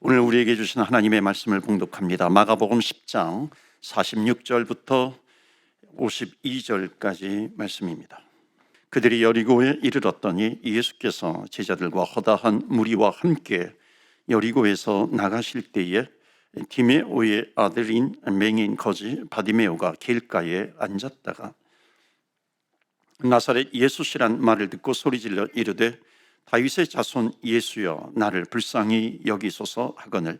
오늘 우리에게 주신 하나님의 말씀을 봉독합니다. 마가복음 10장 46절부터 52절까지 말씀입니다. 그들이 여리고에 이르렀더니 예수께서 제자들과 허다한 무리와 함께 여리고에서 나가실 때에 디메오의 아들인 맹인 거지 바디메오가 길가에 앉았다가 나사렛 예수시란 말을 듣고 소리질러 이르되 다윗의 자손 예수여 나를 불쌍히 여기소서 하거늘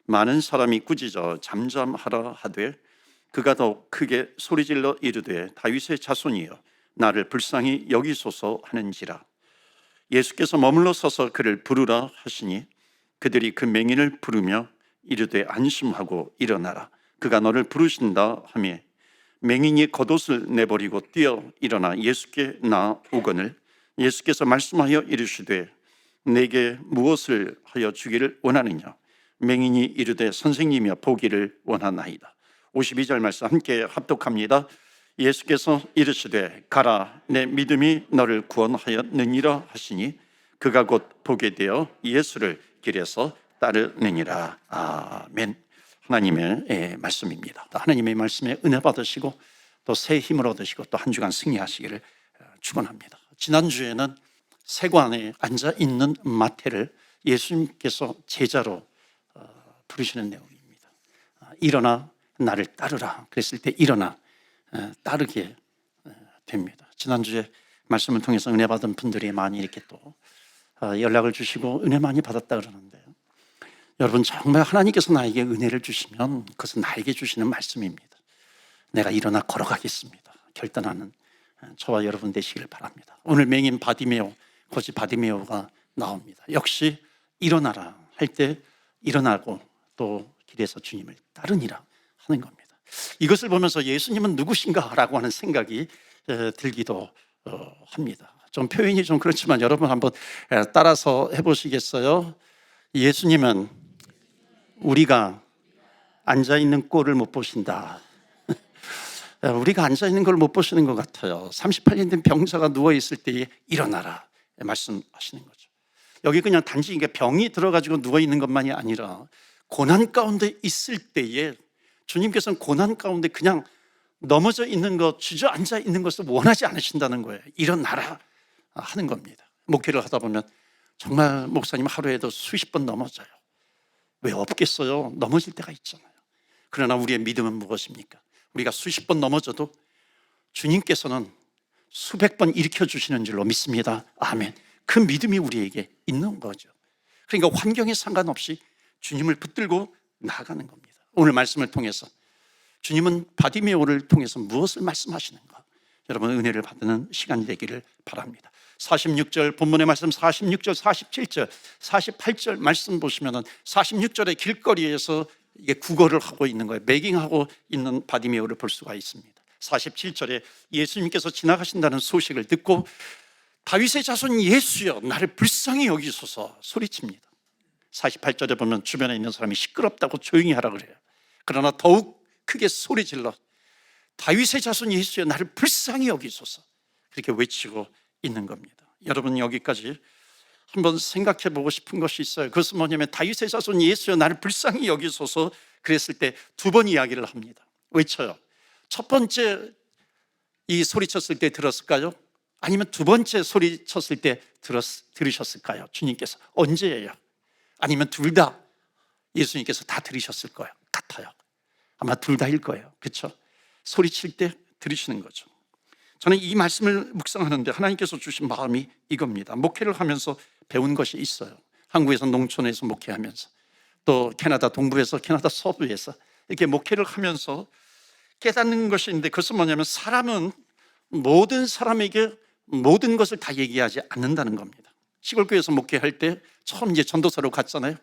많은 사람이 꾸짖어 잠잠하라 하되 그가 더욱 크게 소리질러 이르되 다윗의 자손이여 나를 불쌍히 여기소서 하는지라. 예수께서 머물러 서서 그를 부르라 하시니 그들이 그 맹인을 부르며 이르되 안심하고 일어나라 그가 너를 부르신다 하며 맹인이 겉옷을 내버리고 뛰어 일어나 예수께 나오거늘 예수께서 말씀하여 이르시되 내게 무엇을 하여 주기를 원하느냐. 맹인이 이르되 선생님이여 보기를 원하나이다. 52절 말씀 함께 합독합니다. 예수께서 이르시되 가라 내 믿음이 너를 구원하였느니라 하시니 그가 곧 보게 되어 예수를 길에서 따르느니라. 아멘. 하나님의 말씀입니다. 하나님의 말씀에 은혜 받으시고 또 새 힘을 얻으시고 또 한 주간 승리하시기를 축원합니다. 지난주에는 세관에 앉아있는 마태를 예수님께서 제자로 부르시는 내용입니다. 일어나 나를 따르라 그랬을 때 일어나 따르게 됩니다. 지난주에 말씀을 통해서 은혜 받은 분들이 많이 이렇게 또 연락을 주시고 은혜 많이 받았다 그러는데요. 여러분 정말 하나님께서 나에게 은혜를 주시면 그것은 나에게 주시는 말씀입니다. 내가 일어나 걸어가겠습니다 결단하는 저와 여러분 되시기를 바랍니다. 오늘 맹인 바디메오, 거지 바디메오가 나옵니다. 역시 일어나라 할 때 일어나고 또 길에서 주님을 따르니라 하는 겁니다. 이것을 보면서 예수님은 누구신가라고 하는 생각이 들기도 합니다. 좀 표현이 좀 그렇지만 여러분 한번 따라서 해보시겠어요? 예수님은 우리가 앉아있는 꼴을 못 보신다. 우리가 앉아있는 걸 못 보시는 것 같아요. 38년 된 병자가 누워있을 때에 일어나라 말씀하시는 거죠. 여기 그냥 단지 이게 병이 들어가지고 누워있는 것만이 아니라 고난 가운데 있을 때에 주님께서는 고난 가운데 그냥 넘어져 있는 것, 주저앉아 있는 것을 원하지 않으신다는 거예요. 일어나라 하는 겁니다. 목회를 하다 보면 정말 목사님 하루에도 수십 번 넘어져요. 왜 없겠어요? 넘어질 때가 있잖아요. 그러나 우리의 믿음은 무엇입니까? 우리가 수십 번 넘어져도 주님께서는 수백 번 일으켜주시는 줄로 믿습니다. 아멘. 그 믿음이 우리에게 있는 거죠. 그러니까 환경에 상관없이 주님을 붙들고 나아가는 겁니다. 오늘 말씀을 통해서 주님은 바디메오를 통해서 무엇을 말씀하시는가? 여러분 은혜를 받는 시간이 되기를 바랍니다. 46절 본문의 말씀 46절, 47절, 48절 말씀 보시면 46절의 길거리에서 이게 구걸을 하고 있는 거예요. 매깅하고 있는 바디메오를 볼 수가 있습니다. 47절에 예수님께서 지나가신다는 소식을 듣고 다윗의 자손 예수여 나를 불쌍히 여기소서 소리칩니다. 48절에 보면 주변에 있는 사람이 시끄럽다고 조용히 하라 그래요. 그러나 더욱 크게 소리질러 다윗의 자손 예수여 나를 불쌍히 여기소서 그렇게 외치고 있는 겁니다. 여러분 여기까지 한번 생각해 보고 싶은 것이 있어요. 그것은 뭐냐면 다윗의 자손 예수여 나를 불쌍히 여기소서 그랬을 때 두 번 이야기를 합니다. 외쳐요. 첫 번째 이 소리쳤을 때 들었을까요? 아니면 두 번째 소리쳤을 때 들으셨을까요? 주님께서 언제예요? 아니면 둘 다 예수님께서 다 들으셨을 거예요. 같아요. 아마 둘 다일 거예요. 그렇죠? 소리칠 때 들으시는 거죠. 저는 이 말씀을 묵상하는데 하나님께서 주신 마음이 이겁니다. 목회를 하면서 배운 것이 있어요. 한국에서 농촌에서 목회하면서 또 캐나다 동부에서 캐나다 서부에서 이렇게 목회를 하면서 깨닫는 것이 있는데 그것은 뭐냐면 사람은 모든 사람에게 모든 것을 다 얘기하지 않는다는 겁니다. 시골교회에서 목회할 때 처음 이제 전도사로 갔잖아요.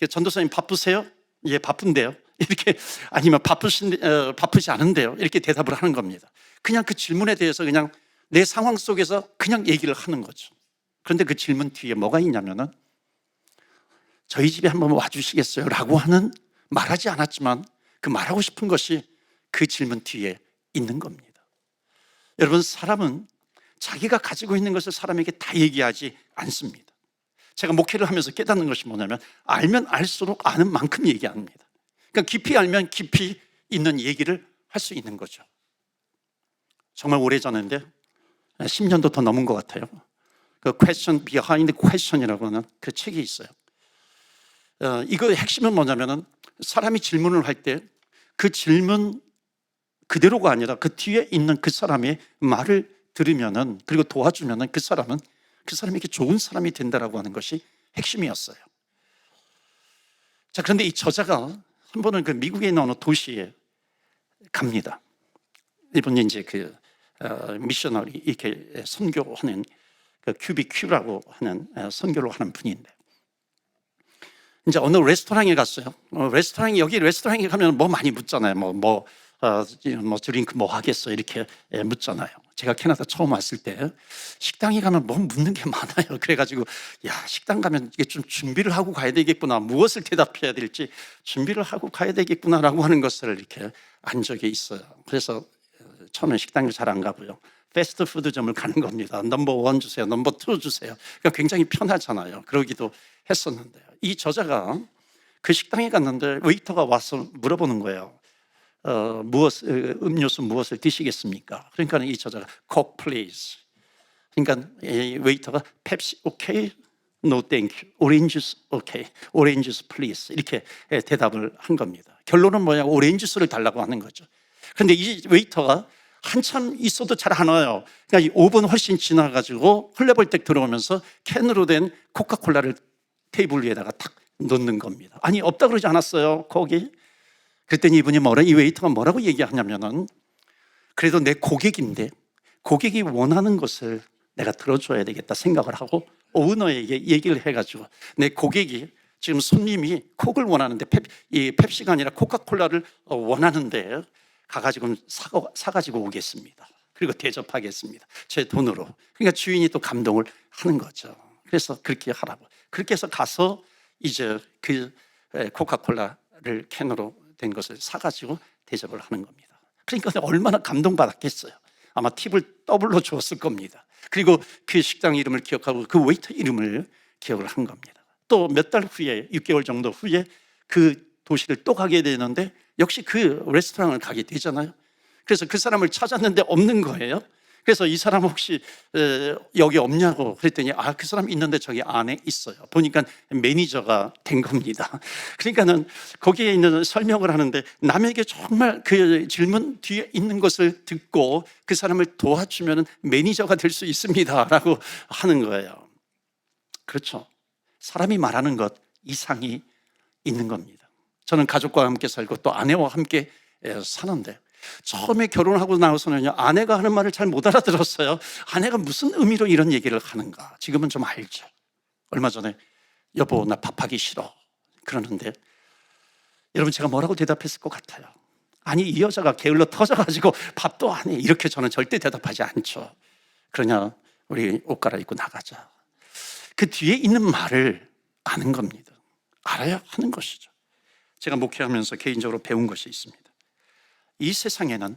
전도사님 바쁘세요? 예, 바쁜데요. 이렇게 아니면 바쁘지 않은데요. 이렇게 대답을 하는 겁니다. 그냥 그 질문에 대해서 그냥 내 상황 속에서 그냥 얘기를 하는 거죠. 그런데 그 질문 뒤에 뭐가 있냐면은 저희 집에 한번 와주시겠어요? 라고 하는 말하지 않았지만 그 말하고 싶은 것이 그 질문 뒤에 있는 겁니다. 여러분 사람은 자기가 가지고 있는 것을 사람에게 다 얘기하지 않습니다. 제가 목회를 하면서 깨닫는 것이 뭐냐면 알면 알수록 아는 만큼 얘기합니다. 그러니까 깊이 알면 깊이 있는 얘기를 할 수 있는 거죠. 정말 오래전인데 10년도 더 넘은 것 같아요. 그 Question Behind Question이라고 하는 그 책이 있어요. 이거 핵심은 뭐냐면은 사람이 질문을 할 때 그 질문 그대로가 아니라 그 뒤에 있는 그 사람의 말을 들으면은, 그리고 도와주면은 그 사람에게 좋은 사람이 된다라고 하는 것이 핵심이었어요. 자, 그런데 이 저자가 한 번은 그 미국에 있는 어느 도시에 갑니다. 이분이 이제 그 미셔너리 이렇게 선교하는 그 QBQ라고 하는 선교를 하는 분인데, 이제 어느 레스토랑에 갔어요. 여기 레스토랑에 가면 뭐 많이 묻잖아요. 뭐 드링크 뭐 하겠어 이렇게 묻잖아요. 제가 캐나다 처음 왔을 때 식당에 가면 뭐 묻는 게 많아요. 그래가지고 야, 식당 가면 이게 좀 준비를 하고 가야 되겠구나, 무엇을 대답해야 될지 준비를 하고 가야 되겠구나라고 하는 것을 이렇게 안 적이 있어요. 그래서 처음에 식당을 잘 안 가고요, 패스트푸드점을 가는 겁니다. 넘버 1 주세요, 넘버 2 주세요. 그러니까 굉장히 편하잖아요. 그러기도 했었는데요, 이 저자가 그 식당에 갔는데 웨이터가 와서 물어보는 거예요. 음료수 무엇을 드시겠습니까? 그러니까 이 저자가 Coke please. 그러니까 이 웨이터가 펩시 오케이, no thank you, 오렌지 주스 오케이, 오렌지 주스 please 이렇게 대답을 한 겁니다. 결론은 뭐냐고, 오렌지 주스를 달라고 하는 거죠. 그런데 이 웨이터가 한참 있어도 잘 안 와요. 그러니까 5분 훨씬 지나가지고 헐레벌떡 들어오면서 캔으로 된 코카콜라를 테이블 위에다가 탁 놓는 겁니다. 아니, 없다 그러지 않았어요, 거기? 그랬더니 이 웨이터가 뭐라고 얘기하냐면은, 그래도 내 고객인데 고객이 원하는 것을 내가 들어줘야 되겠다 생각을 하고 오너에게 얘기를 해가지고, 내 고객이 지금 손님이 콕을 원하는데 이 펩시가 아니라 코카콜라를 원하는데 가가지고 사가지고 오겠습니다. 그리고 대접하겠습니다, 제 돈으로. 그러니까 주인이 또 감동을 하는 거죠. 그래서 그렇게 하라고. 그렇게 해서 가서 이제 그 코카콜라를 캔으로 된 것을 사가지고 대접을 하는 겁니다. 그러니까 얼마나 감동받았겠어요. 아마 팁을 더블로 주었을 겁니다. 그리고 그 식당 이름을 기억하고 그 웨이터 이름을 기억을 한 겁니다. 또 몇 달 후에, 6개월 정도 후에 그 도시를 또 가게 되는데 역시 그 레스토랑을 가게 되잖아요. 그래서 그 사람을 찾았는데 없는 거예요. 그래서 이 사람 혹시 여기 없냐고 그랬더니 그 사람 있는데 저기 안에 있어요. 보니까 매니저가 된 겁니다. 그러니까는 거기에 있는 설명을 하는데, 남에게 정말 그 질문 뒤에 있는 것을 듣고 그 사람을 도와주면 매니저가 될 수 있습니다라고 하는 거예요. 그렇죠. 사람이 말하는 것 이상이 있는 겁니다. 저는 가족과 함께 살고 또 아내와 함께 사는데, 처음에 결혼하고 나서는요, 아내가 하는 말을 잘 못 알아들었어요. 아내가 무슨 의미로 이런 얘기를 하는가. 지금은 좀 알죠. 얼마 전에 여보 나 밥하기 싫어 그러는데, 여러분 제가 뭐라고 대답했을 것 같아요? 아니, 이 여자가 게을러 터져가지고 밥도 안 해, 이렇게 저는 절대 대답하지 않죠. 그러냐, 우리 옷 갈아입고 나가자. 그 뒤에 있는 말을 아는 겁니다. 알아야 하는 것이죠. 제가 목회하면서 개인적으로 배운 것이 있습니다. 이 세상에는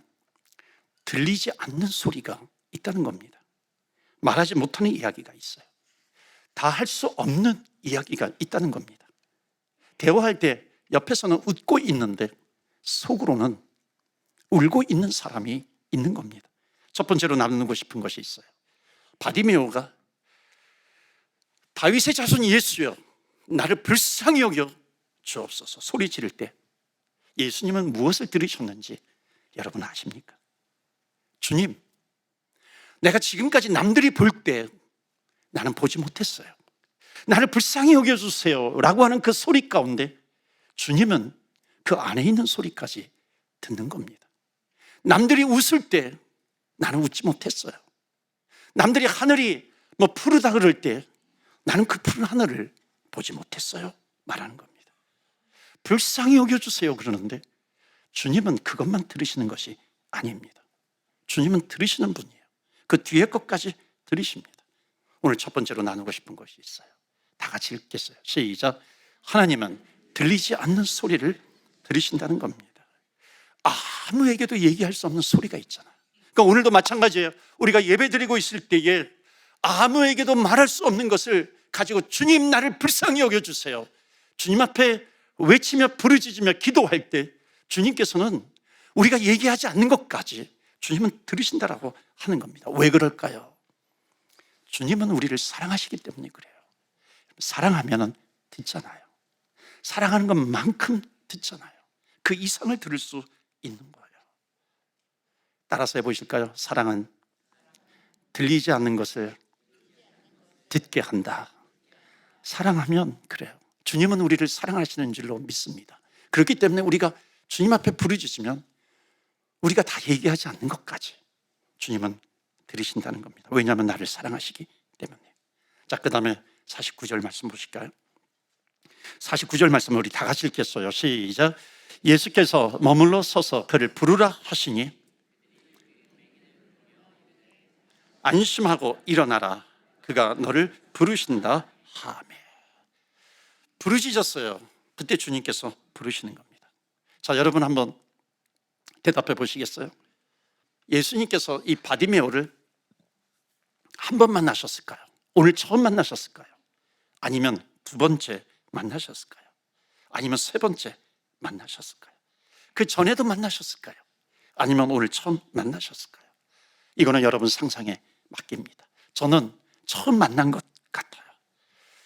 들리지 않는 소리가 있다는 겁니다. 말하지 못하는 이야기가 있어요. 다 할 수 없는 이야기가 있다는 겁니다. 대화할 때 옆에서는 웃고 있는데 속으로는 울고 있는 사람이 있는 겁니다. 첫 번째로 나누고 싶은 것이 있어요. 바디메오가 다윗의 자손 예수여 나를 불쌍히 여겨 주옵소서 소리 지를 때 예수님은 무엇을 들으셨는지 여러분 아십니까? 주님, 내가 지금까지 남들이 볼 때 나는 보지 못했어요. 나를 불쌍히 여겨주세요 라고 하는 그 소리 가운데 주님은 그 안에 있는 소리까지 듣는 겁니다. 남들이 웃을 때 나는 웃지 못했어요. 남들이 하늘이 푸르다 그럴 때 나는 그 푸른 하늘을 보지 못했어요 말하는 겁니다. 불쌍히 여겨주세요 그러는데 주님은 그것만 들으시는 것이 아닙니다. 주님은 들으시는 분이에요. 그 뒤에 것까지 들으십니다. 오늘 첫 번째로 나누고 싶은 것이 있어요. 다 같이 읽겠어요. 시작. 하나님은 들리지 않는 소리를 들으신다는 겁니다. 아무에게도 얘기할 수 없는 소리가 있잖아요. 그러니까 오늘도 마찬가지예요. 우리가 예배 드리고 있을 때에 아무에게도 말할 수 없는 것을 가지고 주님 나를 불쌍히 여겨주세요, 주님 앞에 외치며 부르짖으며 기도할 때 주님께서는 우리가 얘기하지 않는 것까지 주님은 들으신다라고 하는 겁니다. 왜 그럴까요? 주님은 우리를 사랑하시기 때문에 그래요. 사랑하면 듣잖아요. 사랑하는 것만큼 듣잖아요. 그 이상을 들을 수 있는 거예요. 따라서 해보실까요? 사랑은 들리지 않는 것을 듣게 한다. 사랑하면 그래요. 주님은 우리를 사랑하시는 줄로 믿습니다. 그렇기 때문에 우리가 주님 앞에 부르짖으면 우리가 다 얘기하지 않는 것까지 주님은 들으신다는 겁니다. 왜냐하면 나를 사랑하시기 때문에. 자, 그 다음에 49절 말씀 보실까요? 49절 말씀을 우리 다 같이 읽겠어요. 시작. 예수께서 머물러 서서 그를 부르라 하시니 안심하고 일어나라, 그가 너를 부르신다 하매. 부르짖었어요. 그때 주님께서 부르시는 겁니다. 자, 여러분 한번 대답해 보시겠어요? 예수님께서 이 바디메오를 한 번 만나셨을까요? 오늘 처음 만나셨을까요? 아니면 두 번째 만나셨을까요? 아니면 세 번째 만나셨을까요? 그 전에도 만나셨을까요? 아니면 오늘 처음 만나셨을까요? 이거는 여러분 상상에 맡깁니다. 저는 처음 만난 것 같아요.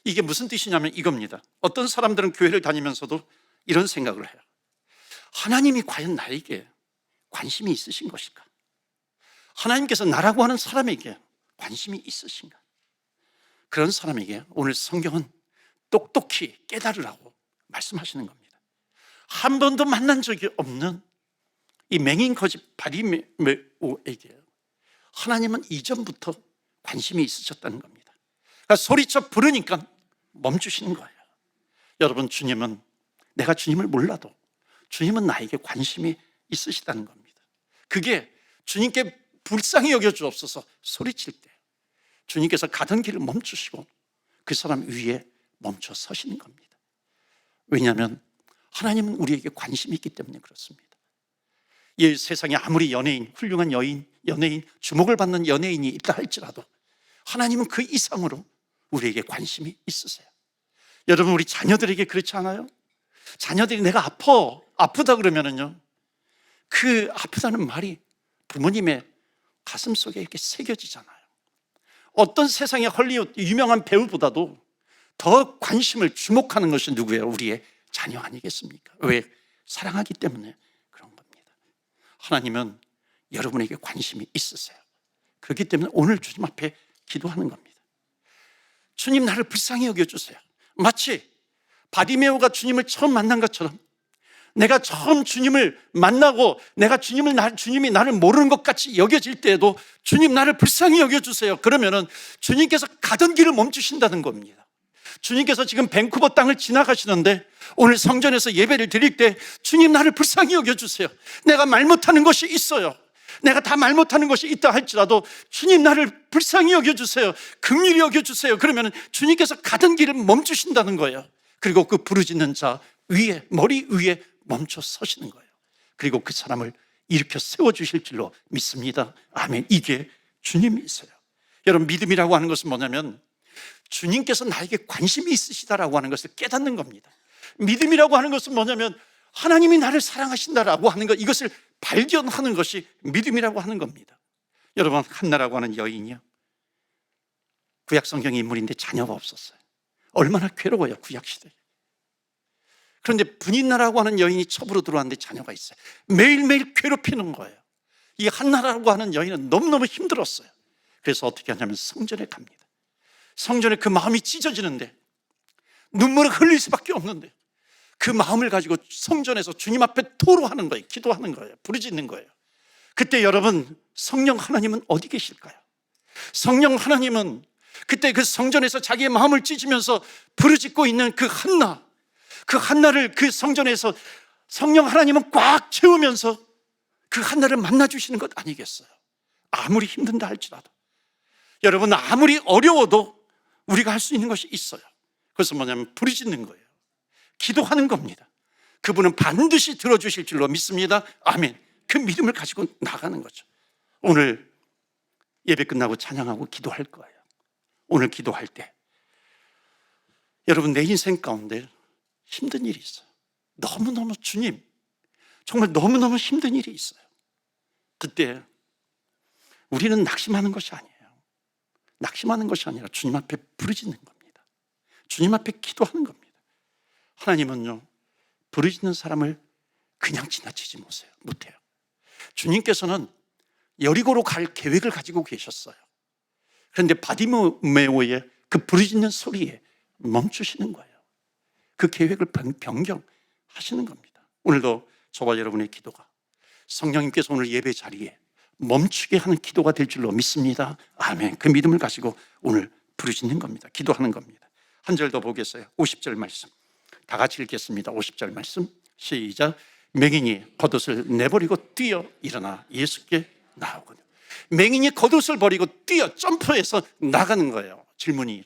이게 무슨 뜻이냐면 이겁니다. 어떤 사람들은 교회를 다니면서도 이런 생각을 해요. 하나님이 과연 나에게 관심이 있으신 것일까? 하나님께서 나라고 하는 사람에게 관심이 있으신가? 그런 사람에게 오늘 성경은 똑똑히 깨달으라고 말씀하시는 겁니다. 한 번도 만난 적이 없는 이 맹인 거짓 바리메오에게 하나님은 이전부터 관심이 있으셨다는 겁니다. 그러니까 소리쳐 부르니까 멈추시는 거예요. 여러분, 주님은, 내가 주님을 몰라도 주님은 나에게 관심이 있으시다는 겁니다. 그게 주님께 불쌍히 여겨주옵소서 소리칠 때 주님께서 가던 길을 멈추시고 그 사람 위에 멈춰 서시는 겁니다. 왜냐하면 하나님은 우리에게 관심이 있기 때문에 그렇습니다. 이 세상에 아무리 연예인, 훌륭한 연예인, 주목을 받는 연예인이 있다 할지라도 하나님은 그 이상으로 우리에게 관심이 있으세요. 여러분, 우리 자녀들에게 그렇지 않아요? 자녀들이 내가 아프다 그러면은요, 그 아프다는 말이 부모님의 가슴 속에 이렇게 새겨지잖아요. 어떤 세상의 헐리우드 유명한 배우보다도 더 관심을 주목하는 것이 누구예요? 우리의 자녀 아니겠습니까? 왜? 사랑하기 때문에 그런 겁니다. 하나님은 여러분에게 관심이 있으세요. 그렇기 때문에 오늘 주님 앞에 기도하는 겁니다. 주님, 나를 불쌍히 여겨주세요. 마치 바디메오가 주님을 처음 만난 것처럼 내가 처음 주님을 만나고 내가 주님이 나를 모르는 것 같이 여겨질 때에도 주님, 나를 불쌍히 여겨주세요. 그러면은 주님께서 가던 길을 멈추신다는 겁니다. 주님께서 지금 밴쿠버 땅을 지나가시는데 오늘 성전에서 예배를 드릴 때 주님, 나를 불쌍히 여겨주세요. 내가 말 못하는 것이 있어요. 내가 다 말 못하는 것이 있다 할지라도 주님, 나를 불쌍히 여겨주세요. 긍휼히 여겨주세요. 그러면 주님께서 가던 길을 멈추신다는 거예요. 그리고 그 부르짖는 자 위에, 머리 위에 멈춰 서시는 거예요. 그리고 그 사람을 일으켜 세워주실 줄로 믿습니다. 아멘. 이게 주님이세요. 여러분, 믿음이라고 하는 것은 뭐냐면 주님께서 나에게 관심이 있으시다라고 하는 것을 깨닫는 겁니다. 믿음이라고 하는 것은 뭐냐면 하나님이 나를 사랑하신다라고 하는 것, 이것을 발견하는 것이 믿음이라고 하는 겁니다. 여러분, 한나라고 하는 여인이요, 구약 성경의 인물인데 자녀가 없었어요. 얼마나 괴로워요, 구약 시대에. 그런데 분인나라고 하는 여인이 첩으로 들어왔는데 자녀가 있어요. 매일매일 괴롭히는 거예요. 이 한나라고 하는 여인은 너무너무 힘들었어요. 그래서 어떻게 하냐면 성전에 갑니다. 성전에 그 마음이 찢어지는데 눈물을 흘릴 수밖에 없는데 그 마음을 가지고 성전에서 주님 앞에 토로하는 거예요. 기도하는 거예요. 부르짖는 거예요. 그때 여러분, 성령 하나님은 어디 계실까요? 성령 하나님은 그때 그 성전에서 자기의 마음을 찢으면서 부르짖고 있는 그 한나를 그 성전에서 성령 하나님은 꽉 채우면서 그 한나를 만나주시는 것 아니겠어요? 아무리 힘든다 할지라도. 여러분, 아무리 어려워도 우리가 할 수 있는 것이 있어요. 그것은 뭐냐면 부르짖는 거예요. 기도하는 겁니다. 그분은 반드시 들어주실 줄로 믿습니다. 아멘. 그 믿음을 가지고 나가는 거죠. 오늘 예배 끝나고 찬양하고 기도할 거예요. 오늘 기도할 때 여러분, 내 인생 가운데 힘든 일이 있어요. 너무너무 주님, 정말 너무너무 힘든 일이 있어요. 그때 우리는 낙심하는 것이 아니에요. 낙심하는 것이 아니라 주님 앞에 부르짖는 겁니다. 주님 앞에 기도하는 겁니다. 하나님은요, 부르짖는 사람을 그냥 지나치지 못해요. 주님께서는 여리고로 갈 계획을 가지고 계셨어요. 그런데 바디메오의 그 부르짖는 소리에 멈추시는 거예요. 그 계획을 변경하시는 겁니다. 오늘도 저와 여러분의 기도가 성령님께서 오늘 예배 자리에 멈추게 하는 기도가 될 줄로 믿습니다. 아멘. 그 믿음을 가지고 오늘 부르짖는 겁니다. 기도하는 겁니다. 한 절 더 보겠어요. 50절 말씀 다 같이 읽겠습니다. 50절 말씀 시작. 맹인이 겉옷을 내버리고 뛰어 일어나 예수께 나오거든요. 맹인이 겉옷을 버리고 뛰어 점프해서 나가는 거예요. 질문이,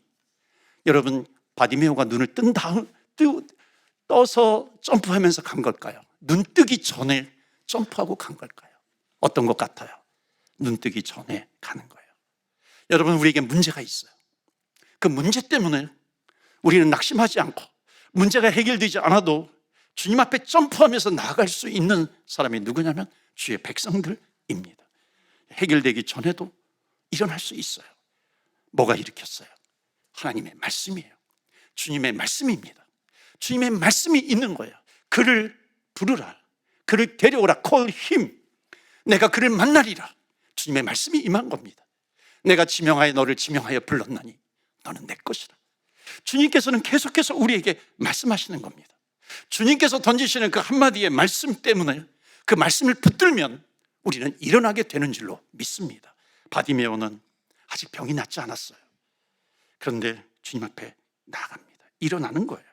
여러분, 바디메오가 눈을 뜬 다음 떠서 점프하면서 간 걸까요? 눈 뜨기 전에 점프하고 간 걸까요? 어떤 것 같아요? 눈 뜨기 전에 가는 거예요. 여러분, 우리에게 문제가 있어요. 그 문제 때문에 우리는 낙심하지 않고 문제가 해결되지 않아도 주님 앞에 점프하면서 나아갈 수 있는 사람이 누구냐면 주의 백성들입니다. 해결되기 전에도 일어날 수 있어요. 뭐가 일으켰어요? 하나님의 말씀이에요. 주님의 말씀입니다. 주님의 말씀이 있는 거예요. 그를 부르라, 그를 데려오라, call him. 내가 그를 만나리라. 주님의 말씀이 임한 겁니다. 내가 지명하여 너를 지명하여 불렀나니 너는 내 것이라. 주님께서는 계속해서 우리에게 말씀하시는 겁니다. 주님께서 던지시는 그 한마디의 말씀 때문에 그 말씀을 붙들면 우리는 일어나게 되는 줄로 믿습니다. 바디메오는 아직 병이 낫지 않았어요. 그런데 주님 앞에 나아갑니다. 일어나는 거예요.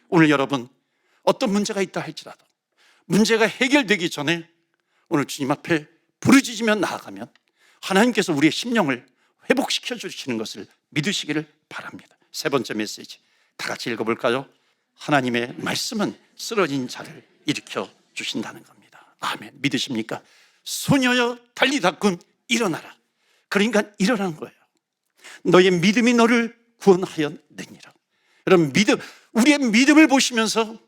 오늘 여러분, 어떤 문제가 있다 할지라도 문제가 해결되기 전에 오늘 주님 앞에 부르짖으며 나아가면 하나님께서 우리의 심령을 회복시켜 주시는 것을 믿으시기를 바랍니다. 세 번째 메시지 다 같이 읽어볼까요? 하나님의 말씀은 쓰러진 자를 일으켜 주신다는 겁니다. 아멘. 믿으십니까? 소녀여 달리다군 일어나라. 그러니까 일어난 거예요. 너의 믿음이 너를 구원하였느니라. 여러분, 우리의 믿음을 보시면서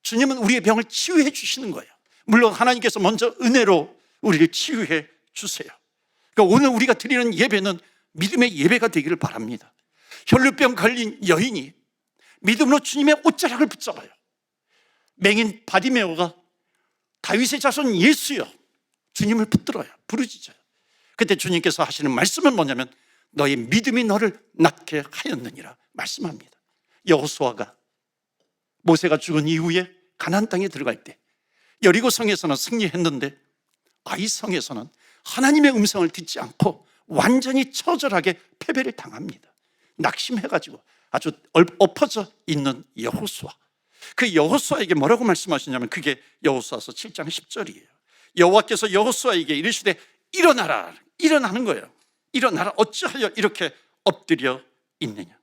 주님은 우리의 병을 치유해 주시는 거예요. 물론 하나님께서 먼저 은혜로 우리를 치유해 주세요. 그러니까 오늘 우리가 드리는 예배는 믿음의 예배가 되기를 바랍니다. 혈루병 걸린 여인이 믿음으로 주님의 옷자락을 붙잡아요. 맹인 바디메오가 다윗의 자손 예수여 주님을 붙들어요. 부르짖어요. 그때 주님께서 하시는 말씀은 뭐냐면 너의 믿음이 너를 낫게 하였느니라 말씀합니다. 여호수아가 모세가 죽은 이후에 가나안 땅에 들어갈 때 여리고 성에서는 승리했는데 아이 성에서는 하나님의 음성을 듣지 않고 완전히 처절하게 패배를 당합니다. 낙심해가지고 아주 엎어져 있는 여호수아, 그 여호수아에게 뭐라고 말씀하시냐면 그게 여호수아서 7장 10절이에요. 여호와께서 여호수아에게 이르시되 일어나라. 일어나는 거예요. 일어나라. 어찌하여 이렇게 엎드려 있느냐.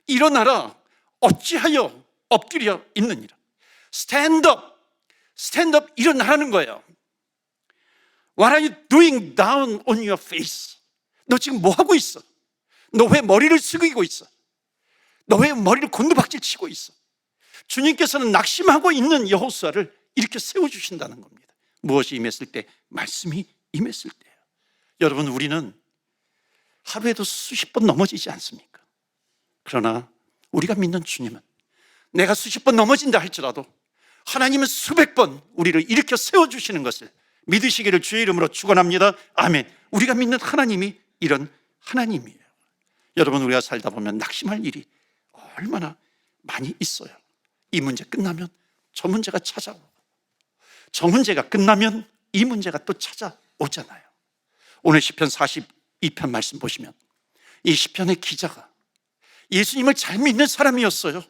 일어나라. 어찌하여 엎드려 있느니라. 스탠드업. 스탠드업. 일어나라는 거예요. What are you doing down on your face? 너 지금 뭐 하고 있어? 너 왜 머리를 숙이고 있어? 너 왜 머리를 곤두박질 치고 있어? 주님께서는 낙심하고 있는 여호수아를 이렇게 세워주신다는 겁니다. 무엇이 임했을 때? 말씀이 임했을 때예요. 여러분, 우리는 하루에도 수십 번 넘어지지 않습니까? 그러나 우리가 믿는 주님은 내가 수십 번 넘어진다 할지라도 하나님은 수백 번 우리를 일으켜 세워주시는 것을 믿으시기를 주의 이름으로 축원합니다. 아멘. 우리가 믿는 하나님이 이런 하나님이에요. 여러분, 우리가 살다 보면 낙심할 일이 얼마나 많이 있어요. 이 문제 끝나면 저 문제가 찾아오고 저 문제가 끝나면 이 문제가 또 찾아오잖아요. 오늘 시편 42편 말씀 보시면 이 시편의 기자가 예수님을 잘 믿는 사람이었어요.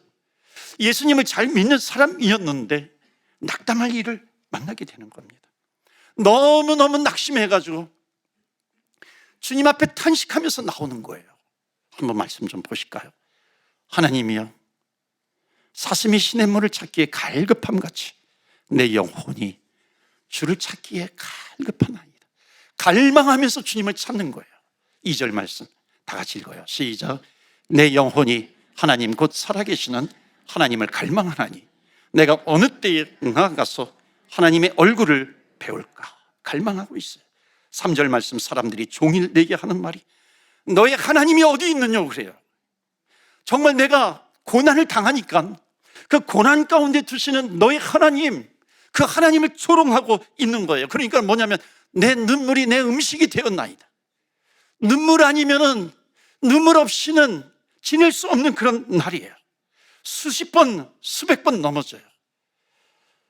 예수님을 잘 믿는 사람이었는데 낙담할 일을 만나게 되는 겁니다. 너무너무 낙심해가지고 주님 앞에 탄식하면서 나오는 거예요. 한번 말씀 좀 보실까요? 하나님이여, 사슴이 시냇물을 찾기에 갈급함같이 내 영혼이 주를 찾기에 갈급하나이다. 갈망하면서 주님을 찾는 거예요. 2절 말씀 다 같이 읽어요. 시작. 내 영혼이 하나님 곧 살아계시는 하나님을 갈망하나니 내가 어느 때에 나아가서 하나님의 얼굴을 배울까 갈망하고 있어요. 3절 말씀, 사람들이 종일 내게 하는 말이 너의 하나님이 어디 있느냐고 그래요. 정말 내가 고난을 당하니까 그 고난 가운데 두시는 너의 하나님, 그 하나님을 조롱하고 있는 거예요. 그러니까 뭐냐면 내 눈물이 내 음식이 되었나이다. 눈물 아니면은 눈물 없이는 지낼 수 없는 그런 날이에요. 수십 번, 수백 번 넘어져요.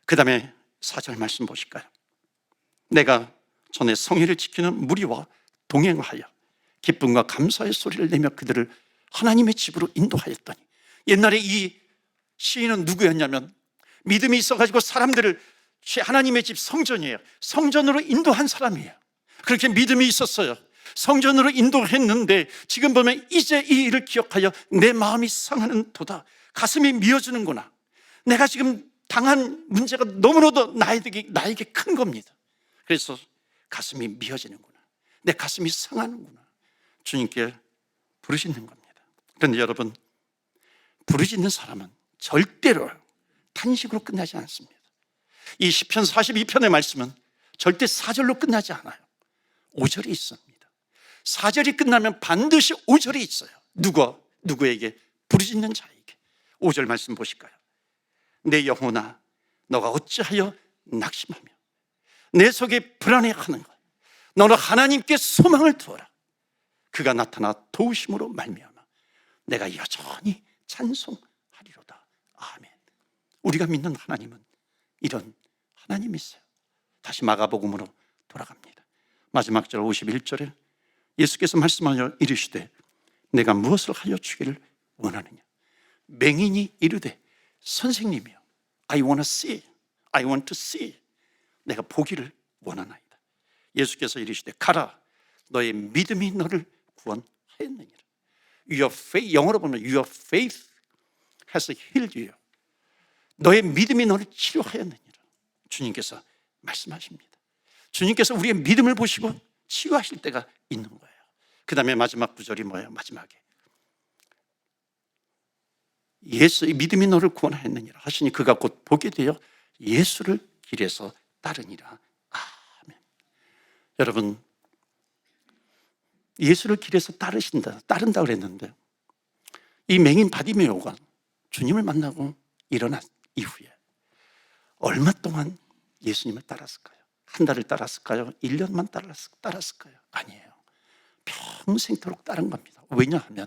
그 다음에 4절 말씀 보실까요? 내가 전에 성회를 지키는 무리와 동행하여 기쁨과 감사의 소리를 내며 그들을 하나님의 집으로 인도하였더니, 옛날에 이 시인은 누구였냐면 믿음이 있어가지고 사람들을 하나님의 집 성전이에요. 성전으로 인도한 사람이에요. 그렇게 믿음이 있었어요. 성전으로 인도했는데 지금 보면 이제 이 일을 기억하여 내 마음이 상하는 도다. 가슴이 미어지는구나. 내가 지금 당한 문제가 너무나도 나에게 큰 겁니다. 그래서 가슴이 미어지는구나. 내 가슴이 상하는구나. 주님께 부르짖는 겁니다. 그런데 여러분, 부르짖는 사람은 절대로 탄식으로 끝나지 않습니다. 이 시편 42편의 말씀은 절대 4절로 끝나지 않아요. 5절이 있습니다. 4절이 끝나면 반드시 5절이 있어요. 누구에게? 부르짖는 자에게. 5절 말씀 보실까요? 내 영혼아, 너가 어찌하여 낙심하며 내 속에 불안해하는가? 너는 하나님께 소망을 두어라. 그가 나타나 도우심으로 말미암아 내가 여전히 찬송하리로다. 아멘. 우리가 믿는 하나님은 이런 하나님이세요. 다시 마가복음으로 돌아갑니다. 마지막 절 51절에 예수께서 말씀하여 이르시되 내가 무엇을 하여 주기를 원하느냐? 맹인이 이르되 선생님이여, I want to see, I want to see. 내가 보기를 원하나이다. 예수께서 이르시되 가라, 너의 믿음이 너를 구원하였느니라. Your faith, 영어로 보면 Your faith has healed you. 너의 믿음이 너를 치료하였느니라. 주님께서 말씀하십니다. 주님께서 우리의 믿음을 보시고 치유하실 때가 있는 거예요. 그 다음에 마지막 구절이 뭐예요? 마지막에 예수의 믿음이 너를 구원하였느니라 하시니 그가 곧 보게 되어 예수를 길에서 따르니라. 아멘. 여러분, 예수를 길에서 따른다 그랬는데 이 맹인 바디메오가 주님을 만나고 일어난 이후에 얼마 동안 예수님을 따랐을까요? 한 달을 따랐을까요? 1년만 따랐을까요? 아니에요. 평생토록 따른 겁니다. 왜냐하면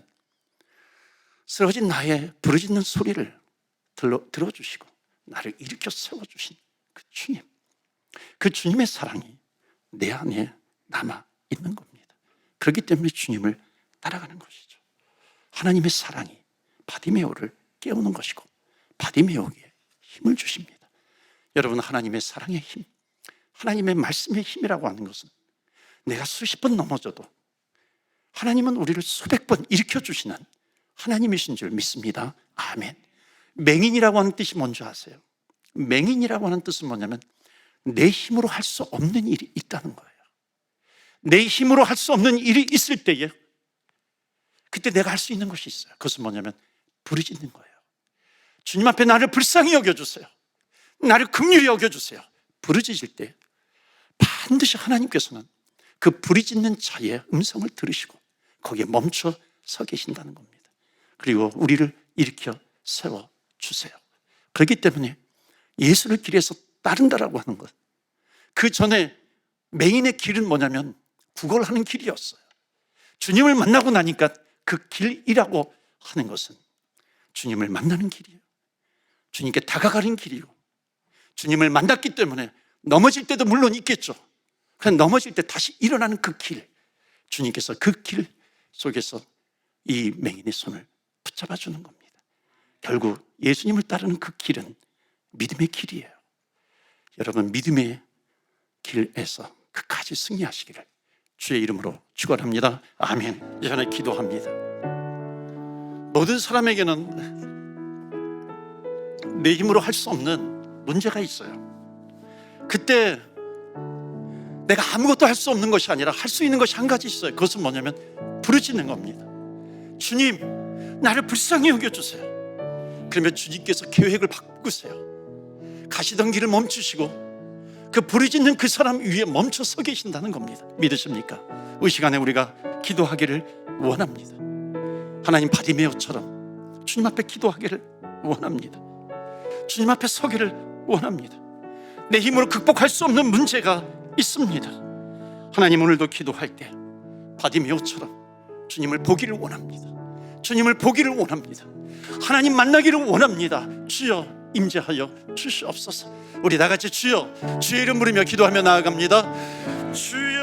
쓰러진 나의 부르짖는 소리를 들어주시고 나를 일으켜 세워주신 그 주님, 그 주님의 사랑이 내 안에 남아 있는 겁니다. 그렇기 때문에 주님을 따라가는 것이죠. 하나님의 사랑이 바디메오를 깨우는 것이고 바디메오에게 힘을 주십니다. 여러분, 하나님의 사랑의 힘, 하나님의 말씀의 힘이라고 하는 것은 내가 수십 번 넘어져도 하나님은 우리를 수백 번 일으켜 주시는 하나님이신 줄 믿습니다. 아멘. 맹인이라고 하는 뜻이 뭔지 아세요? 맹인이라고 하는 뜻은 뭐냐면 내 힘으로 할 수 없는 일이 있다는 거예요. 내 힘으로 할 수 없는 일이 있을 때에 그때 내가 할 수 있는 것이 있어요. 그것은 뭐냐면 부르짖는 거예요. 주님 앞에 나를 불쌍히 여겨주세요. 나를 긍휼히 여겨주세요. 부르짖을 때 반드시 하나님께서는 그 부르짖는 자의 음성을 들으시고 거기에 멈춰 서 계신다는 겁니다. 그리고 우리를 일으켜 세워주세요. 그렇기 때문에 예수를 길에서 따른다라고 하는 것, 그 전에 맹인의 길은 뭐냐면 구걸하는 길이었어요. 주님을 만나고 나니까 그 길이라고 하는 것은 주님을 만나는 길이에요. 주님께 다가가는 길이고, 주님을 만났기 때문에 넘어질 때도 물론 있겠죠. 그냥 넘어질 때 다시 일어나는 그 길, 주님께서 그 길 속에서 이 맹인의 손을 붙잡아 주는 겁니다. 결국 예수님을 따르는 그 길은 믿음의 길이에요. 여러분, 믿음의 길에서 끝까지 승리하시기를 주의 이름으로 축원합니다. 아멘. 이전에 기도합니다. 모든 사람에게는 내 힘으로 할 수 없는 문제가 있어요. 그때 내가 아무것도 할 수 없는 것이 아니라 할 수 있는 것이 한 가지 있어요. 그것은 뭐냐면 부르짖는 겁니다. 주님, 나를 불쌍히 여겨주세요. 그러면 주님께서 계획을 바꾸세요. 가시던 길을 멈추시고 그 부르짖는 그 사람 위에 멈춰 서 계신다는 겁니다. 믿으십니까? 이 시간에 우리가 기도하기를 원합니다. 하나님, 바디메오처럼 주님 앞에 기도하기를 원합니다. 주님 앞에 서기를 원합니다. 내 힘으로 극복할 수 없는 문제가 있습니다. 하나님, 오늘도 기도할 때 바디메오처럼 주님을 보기를 원합니다. 주님을 보기를 원합니다. 하나님 만나기를 원합니다. 주여 임재하여 주시옵소서. 우리 다 같이 주여, 주의 이름 부르며 기도하며 나아갑니다. 주여